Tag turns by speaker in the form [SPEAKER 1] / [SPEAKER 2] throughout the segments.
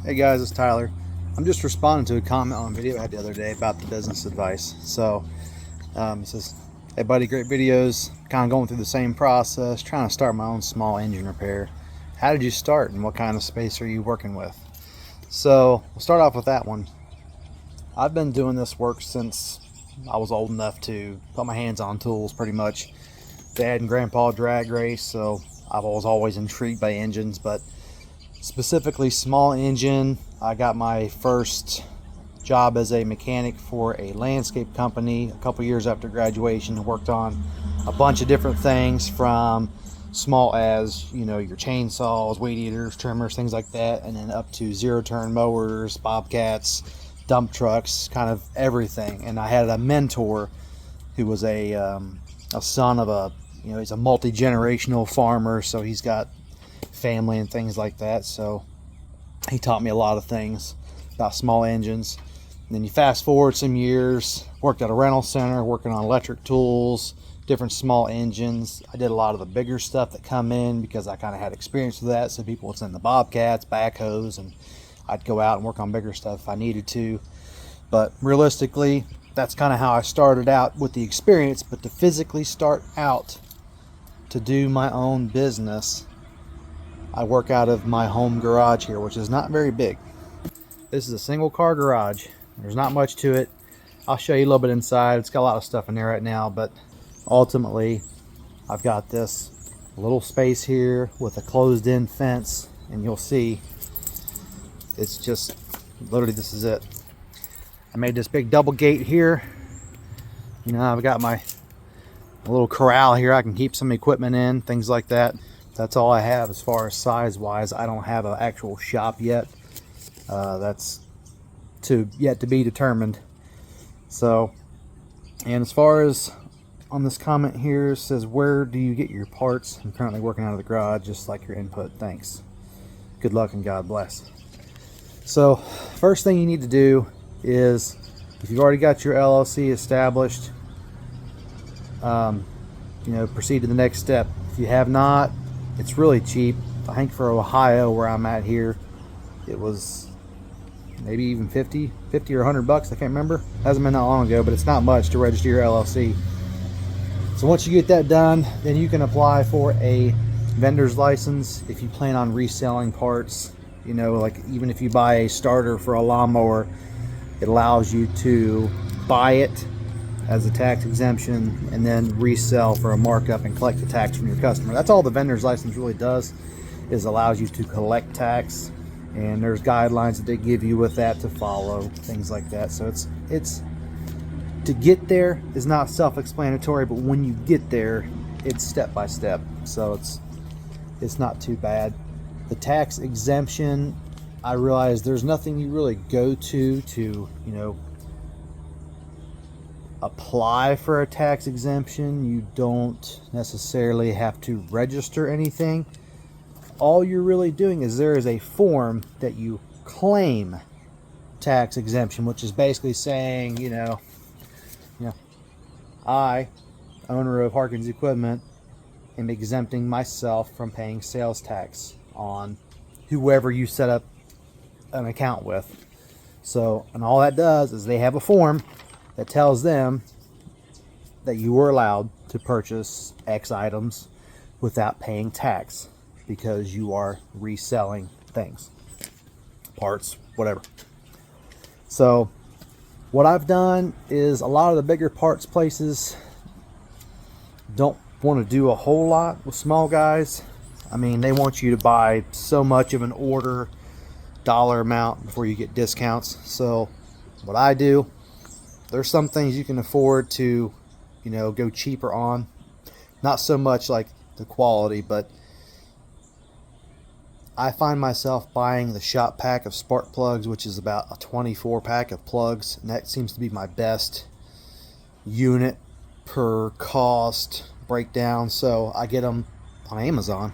[SPEAKER 1] Hey guys, it's Tyler. I'm just responding to a comment on a video I had the other day about the business advice. So it says, hey buddy, great videos, kind of going through the same process, trying to start my own small engine repair. How did you start and what kind of space are you working with? So we'll start off with that one. I've been doing this work since I was old enough to put my hands on tools pretty much. Dad and grandpa drag race, so I was always intrigued by engines, but specifically small engine. I got my first job as a mechanic for a landscape company a couple years after graduation and worked on a bunch of different things, from small as, you know, your chainsaws, weed eaters, trimmers, things like that, and then up to zero-turn mowers, bobcats, dump trucks, kind of everything. And I had a mentor who was a son of a, you know, he's a multi-generational farmer, so he's got family and things like that. So he taught me a lot of things about small engines. And then you fast forward some years, worked at a rental center, working on electric tools, different small engines. I did a lot of the bigger stuff that come in because I kind of had experience with that. So people would send the bobcats, backhoes, and I'd go out and work on bigger stuff if I needed to. But realistically, that's kind of how I started out with the experience. But to physically start out to do my own business, I work out of my home garage here, which is not very big. This is a single car garage. There's not much to it. I'll show you a little bit inside. It's got a lot of stuff in there right now, but ultimately I've got this little space here with a closed in fence, and you'll see it's just literally, this is it. I made this big double gate here. You know, I've got my little corral here I can keep some equipment in, things like that. That's all I have as far as size wise. I don't have an actual shop yet. That's yet to be determined. So, and as far as on this comment here, it says, where do you get your parts? I'm currently working out of the garage, just like your input. Thanks. Good luck and God bless. So first thing you need to do is, if you've already got your LLC established, you know, proceed to the next step. If you have not, it's really cheap. I think for Ohio, where I'm at here, it was maybe even 50 or 100 bucks. I can't remember. Hasn't been that long ago, but it's not much to register your LLC. So once you get that done, then you can apply for a vendor's license if you plan on reselling parts. You know, like even if you buy a starter for a lawnmower, it allows you to buy it as a tax exemption and then resell for a markup and collect the tax from your customer. That's all the vendor's license really does, is allows you to collect tax, and there's guidelines that they give you with that to follow, things like that. So it's to get there is not self-explanatory, but when you get there, it's step by step. So it's not too bad. The tax exemption, I realize there's nothing you really go to, you know, apply for a tax exemption. You don't necessarily have to register anything. All you're really doing is there is a form that you claim tax exemption, which is basically saying, you know, I, owner of Harkins Equipment, am exempting myself from paying sales tax on whoever you set up an account with. So, and all that does is they have a form that tells them that you were allowed to purchase X items without paying tax because you are reselling things, parts, whatever. So what I've done is, a lot of the bigger parts places don't want to do a whole lot with small guys. I mean, they want you to buy so much of an order dollar amount before you get discounts. So what I do, there's some things you can afford to, you know, go cheaper on. Not so much like the quality, but I find myself buying the shop pack of spark plugs, which is about a 24 pack of plugs, and that seems to be my best unit per cost breakdown. So I get them on Amazon,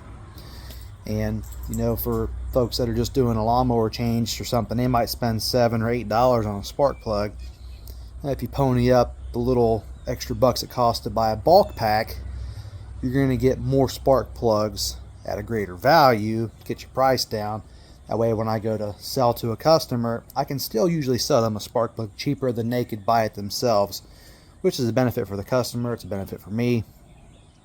[SPEAKER 1] and you know, for folks that are just doing a lawnmower change or something, they might spend $7 or $8 on a spark plug. And if you pony up the little extra bucks it costs to buy a bulk pack, you're going to get more spark plugs at a greater value, get your price down, That way when I go to sell to a customer, I can still usually sell them a spark plug cheaper than they could buy it themselves, which is a benefit for the customer. It's a benefit for me.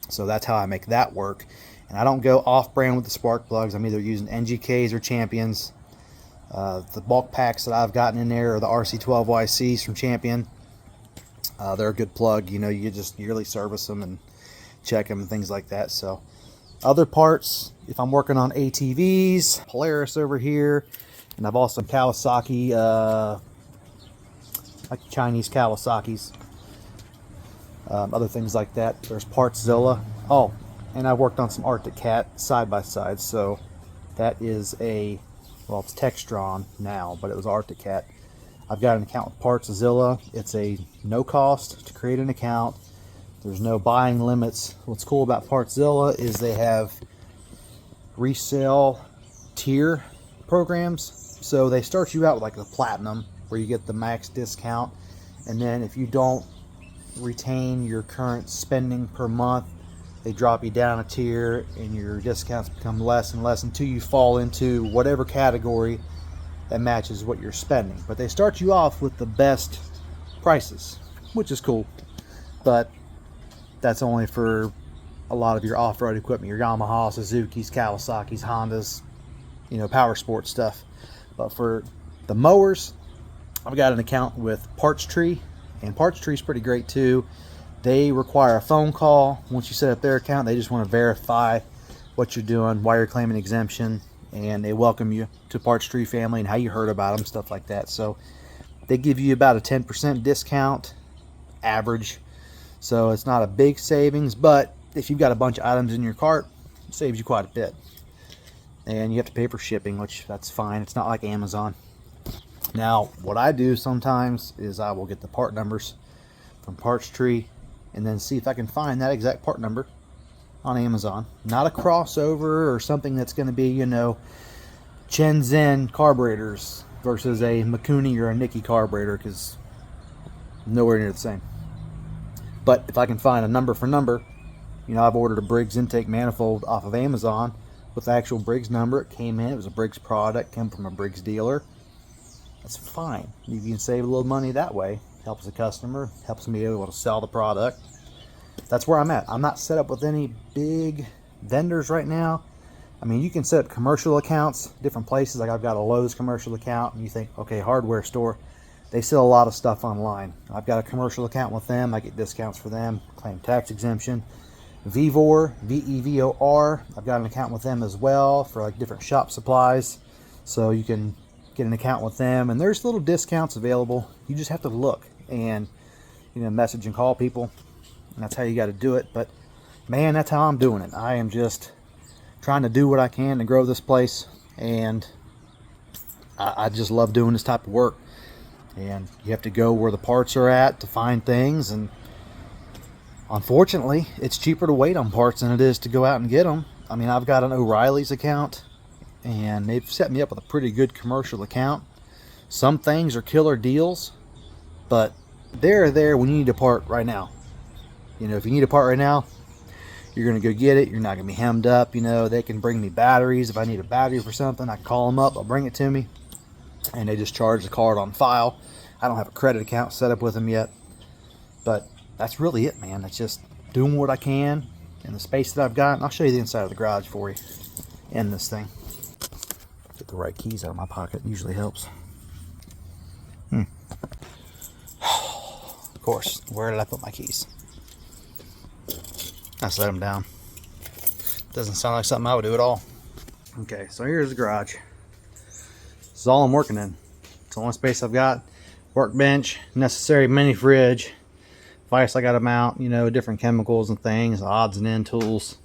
[SPEAKER 1] So that's how I make that work. And I don't go off-brand with the spark plugs. I'm either using NGKs or Champions. The bulk packs that I've gotten in there are the RC12YCs from Champion. They're a good plug. You know, you just yearly service them and check them and things like that. So other parts, if I'm working on ATVs, Polaris over here, and I've also Kawasaki, like Chinese Kawasaki's, other things like that. There's Partzilla. Oh, and I've worked on some Arctic Cat side by side. So that is a, well, it's Textron now, but it was Arctic Cat. I've got an account with Partzilla. It's a no cost to create an account. There's no buying limits. What's cool about Partzilla is they have resale tier programs. So they start you out with like the platinum, where you get the max discount, and then if you don't retain your current spending per month, they drop you down a tier and your discounts become less and less until you fall into whatever category that matches what you're spending. But they start you off with the best prices, which is cool, but that's only for a lot of your off-road equipment, your Yamaha, Suzuki's, Kawasaki's, Hondas, you know, power sports stuff. But for the mowers, I've got an account with Parts Tree, and Parts Tree is pretty great too. They require a phone call. Once you set up their account, they just want to verify what you're doing, why you're claiming exemption, and they welcome you to Parts Tree family and how you heard about them, stuff like that. So they give you about a 10% discount average. So it's not a big savings, but if you've got a bunch of items in your cart, it saves you quite a bit. And you have to pay for shipping, which that's fine. It's not like Amazon. Now, what I do sometimes is I will get the part numbers from Parts Tree and then see if I can find that exact part number on Amazon. Not a crossover or something that's going to be, you know, Shenzhen carburetors versus a Mikuni or a Nikki carburetor, because nowhere near the same. But if I can find a number for number, you know, I've ordered a Briggs intake manifold off of Amazon with the actual Briggs number. It came in, it was a Briggs product, came from a Briggs dealer. That's fine. You can save a little money that way. Helps the customer, helps me be able to sell the product. That's where I'm at. I'm not set up with any big vendors right now. I mean, you can set up commercial accounts, different places. Like I've got a Lowe's commercial account, and you think, okay, hardware store. They sell a lot of stuff online. I've got a commercial account with them. I get discounts for them, claim tax exemption. Vevor, V-E-V-O-R, I've got an account with them as well for like different shop supplies. So you can get an account with them, and there's little discounts available. You just have to look and, you know, message and call people, and that's how you got to do it. But man, that's how I'm doing it. I am just trying to do what I can to grow this place, and I just love doing this type of work. And you have to go where the parts are at to find things, and unfortunately it's cheaper to wait on parts than it is to go out and get them. I mean, I've got an O'Reilly's account, and they've set me up with a pretty good commercial account. Some things are killer deals, but they're there when you need a part right now. You know, if you need a part right now, you're going to go get it. You're not going to be hemmed up. You know, they can bring me batteries. If I need a battery for something, I can call them up, they'll bring it to me, and they just charge the card on file. I don't have a credit account set up with them yet, but that's really it, man. It's just doing what I can in the space that I've got. And I'll show you the inside of the garage for you in this thing. Get the right keys out of my pocket usually helps. Of course, where did I put my keys? I set them down. Doesn't sound like something I would do at all. Okay, so here's the garage. This is all I'm working in. It's the only space I've got. Workbench, necessary mini fridge, device I got to mount, you know, different chemicals and things, odds and end tools.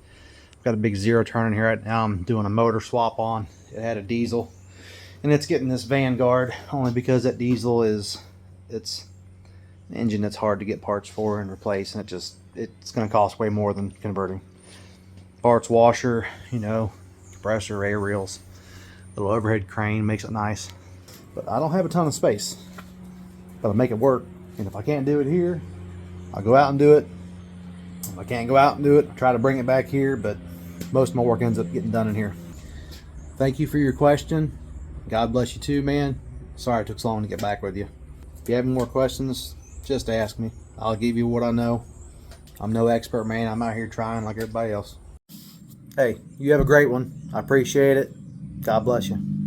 [SPEAKER 1] I've got a big zero turn in here right now. I'm doing a motor swap on. It had a diesel, and it's getting this Vanguard only because that diesel it's an engine that's hard to get parts for and replace, and it's going to cost way more than converting. Parts washer, you know, compressor, air reels, little overhead crane makes it nice. But I don't have a ton of space, but I'll make it work. And if I can't do it here, I'll go out and do it. If I can't go out and do it, I'll try to bring it back here, but most of my work ends up getting done in here. Thank you for your question. God bless you too, man. Sorry it took so long to get back with you. If you have more questions, just ask me. I'll give you what I know. I'm no expert, man. I'm out here trying like everybody else. Hey, you have a great one. I appreciate it. God bless you.